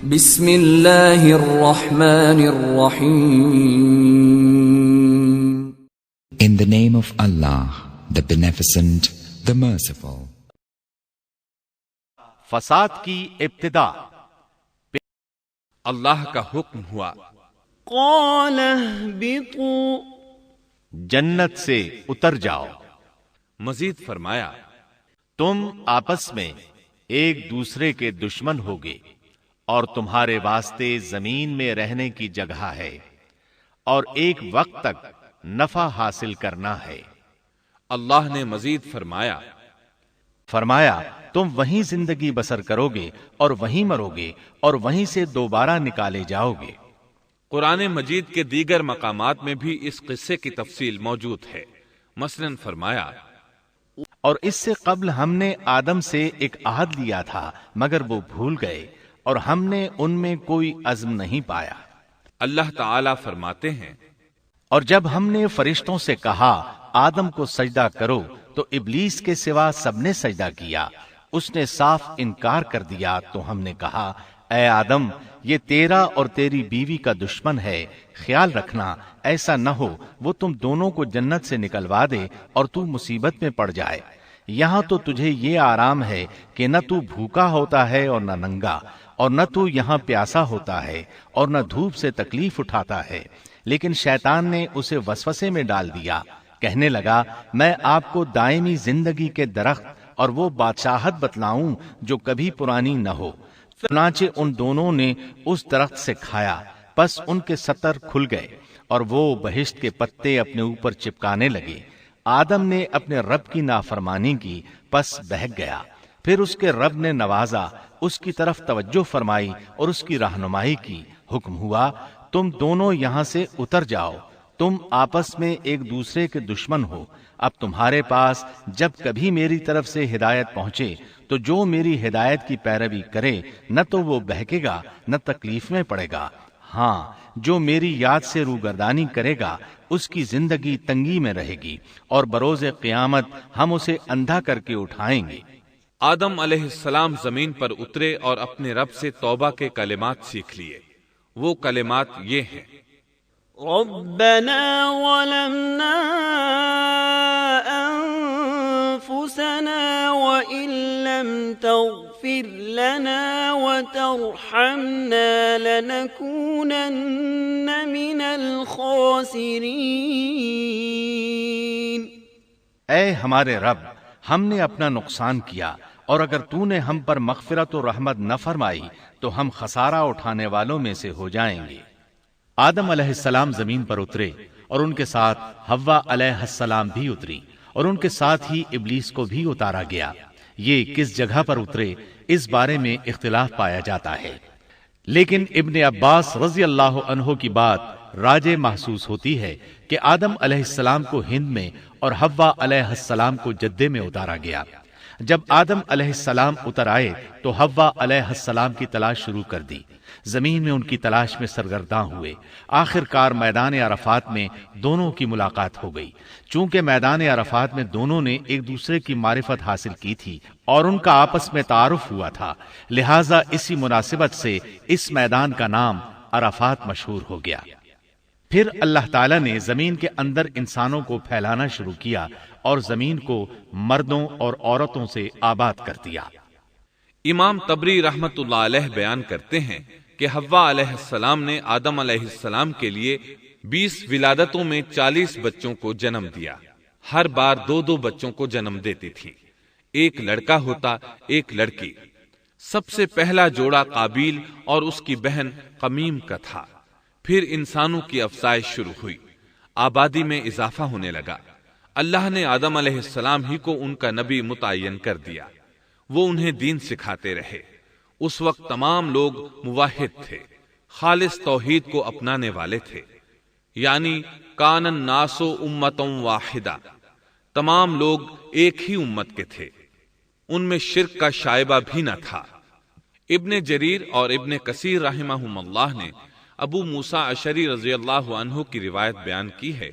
بسم اللہ الرحمن الرحیم. In the name of Allah, the Beneficent, the Merciful. فساد کی ابتدا. اللہ کا حکم ہوا قال اهبطوا جنت سے اتر جاؤ. مزید فرمایا تم آپس میں ایک دوسرے کے دشمن ہوگے اور تمہارے واسطے زمین میں رہنے کی جگہ ہے اور ایک وقت تک نفع حاصل کرنا ہے. اللہ نے مزید فرمایا تم وہیں زندگی بسر کرو گے اور وہیں مرو گے اور وہیں سے دوبارہ نکالے جاؤ گے. قرآن مجید کے دیگر مقامات میں بھی اس قصے کی تفصیل موجود ہے. مثلاً فرمایا اور اس سے قبل ہم نے آدم سے ایک عہد لیا تھا مگر وہ بھول گئے اور ہم نے ان میں کوئی عزم نہیں پایا. اللہ تعالی فرماتے ہیں اور جب ہم نے فرشتوں سے کہا آدم کو سجدہ کرو تو ابلیس کے سوا سب نے سجدہ کیا. اس نے صاف انکار کر دیا تو ہم نے کہا اے آدم یہ تیرا اور تیری بیوی کا دشمن ہے، خیال رکھنا ایسا نہ ہو وہ تم دونوں کو جنت سے نکلوا دے اور تو مصیبت میں پڑ جائے. یہاں تو تجھے یہ آرام ہے کہ نہ تو بھوکا ہوتا ہے اور نہ ننگا، اور نہ تو یہاں پیاسا ہوتا ہے اور نہ دھوپ سے تکلیف اٹھاتا ہے. لیکن شیطان نے اسے وسوسے میں ڈال دیا، کہنے لگا میں آپ کو دائمی زندگی کے درخت اور وہ بادشاہت بتلاؤں جو کبھی پرانی نہ ہو. چنانچہ ان دونوں نے اس درخت سے کھایا، پس ان کے ستر کھل گئے اور وہ بہشت کے پتے اپنے اوپر چپکانے لگے. آدم نے اپنے رب کی نافرمانی کی پس بہک گیا. پھر اس کے رب نے نوازا، اس کی طرف توجہ فرمائی اور اس کی رہنمائی کی. حکم ہوا تم دونوں یہاں سے اتر جاؤ، تم آپس میں ایک دوسرے کے دشمن ہو. اب تمہارے پاس جب کبھی میری طرف سے ہدایت پہنچے تو جو میری ہدایت کی پیروی کرے نہ تو وہ بہکے گا نہ تکلیف میں پڑے گا. ہاں جو میری یاد سے روگردانی کرے گا اس کی زندگی تنگی میں رہے گی اور بروز قیامت ہم اسے اندھا کر کے اٹھائیں گے. آدم علیہ السلام زمین پر اترے اور اپنے رب سے توبہ کے کلمات سیکھ لیے. وہ کلمات یہ ہیں ربنا ظلمنا أنفسنا وإن لم تغفر لنا وترحمنا لنكونن من الخاسرين. اے ہمارے رب ہم نے اپنا نقصان کیا اور اگر تو نے ہم پر مغفرت و رحمت نہ فرمائی تو ہم خسارہ اٹھانے والوں میں سے ہو جائیں گے. آدم علیہ السلام زمین پر اترے اور ان کے ساتھ حوا علیہ السلام بھی اتری اور ان کے ساتھ ہی ابلیس کو بھی اتارا گیا. یہ کس جگہ پر اترے اس بارے میں اختلاف پایا جاتا ہے، لیکن ابن عباس رضی اللہ عنہ کی بات راجح محسوس ہوتی ہے کہ آدم علیہ السلام کو ہند میں اور حوا علیہ السلام کو جدے میں اتارا گیا. جب آدم علیہ السلام اتر آئے تو حوا علیہ السلام کی تلاش شروع کر دی. زمین میں ان کی تلاش میں سرگرداں ہوئے. آخر کار میدان عرفات میں دونوں کی ملاقات ہو گئی. چونکہ میدان عرفات میں دونوں نے ایک دوسرے کی معرفت حاصل کی تھی اور ان کا آپس میں تعارف ہوا تھا، لہٰذا اسی مناسبت سے اس میدان کا نام عرفات مشہور ہو گیا. پھر اللہ تعالیٰ نے زمین کے اندر انسانوں کو پھیلانا شروع کیا اور زمین کو مردوں اور عورتوں سے آباد کر دیا. امام طبری رحمت اللہ علیہ بیان کرتے ہیں کہ حوا علیہ السلام نے آدم علیہ السلام کے لیے 20 ولادتوں میں 40 بچوں کو جنم دیا. ہر بار 2 بچوں کو جنم دیتی تھی، ایک لڑکا ہوتا ایک لڑکی. سب سے پہلا جوڑا قابیل اور اس کی بہن قمیم کا تھا. پھر انسانوں کی افزائش شروع ہوئی، آبادی میں اضافہ ہونے لگا. اللہ نے آدم علیہ السلام ہی کو ان کا نبی متعین کر دیا. وہ انہیں دین سکھاتے رہے. اس وقت تمام لوگ موحد تھے، خالص توحید کو اپنانے والے تھے، یعنی کان الناس امۃ واحدہ، تمام لوگ ایک ہی امت کے تھے. ان میں شرک کا شائبہ بھی نہ تھا. ابن جریر اور ابن کثیر رحمہم اللہ نے ابو موسیٰ اشعری رضی اللہ عنہ کی روایت بیان کی ہے،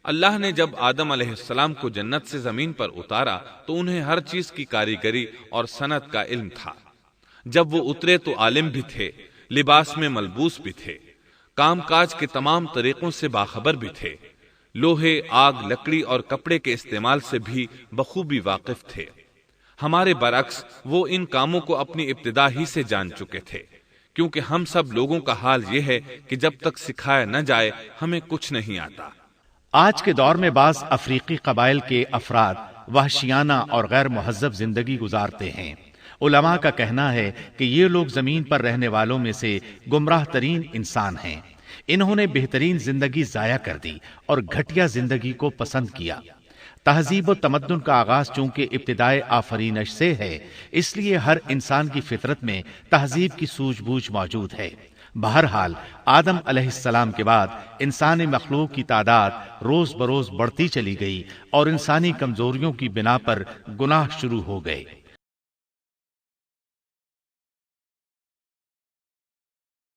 اللہ نے جب آدم علیہ السلام کو جنت سے زمین پر اتارا تو انہیں ہر چیز کی کاریگری اور صنعت کا علم تھا. جب وہ اترے تو عالم بھی تھے، لباس میں ملبوس بھی تھے، کام کاج کے تمام طریقوں سے باخبر بھی تھے، لوہے، آگ، لکڑی اور کپڑے کے استعمال سے بھی بخوبی واقف تھے۔ ہمارے برعکس وہ ان کاموں کو اپنی ابتدا ہی سے جان چکے تھے، کیونکہ ہم سب لوگوں کا حال یہ ہے کہ جب تک سکھایا نہ جائے ہمیں کچھ نہیں آتا۔ آج کے دور میں بعض افریقی قبائل کے افراد وحشیانہ اور غیر مہذب زندگی گزارتے ہیں۔ علماء کا کہنا ہے کہ یہ لوگ زمین پر رہنے والوں میں سے گمراہ ترین انسان ہیں۔ انہوں نے بہترین زندگی ضائع کر دی اور گھٹیا زندگی کو پسند کیا۔ تہذیب و تمدن کا آغاز چونکہ ابتدائے آفرینش سے ہے، اس لیے ہر انسان کی فطرت میں تہذیب کی سوجھ بوجھ موجود ہے۔ بہرحال آدم علیہ السلام کے بعد انسانی مخلوق کی تعداد روز بروز بڑھتی چلی گئی اور انسانی کمزوریوں کی بنا پر گناہ شروع ہو گئے۔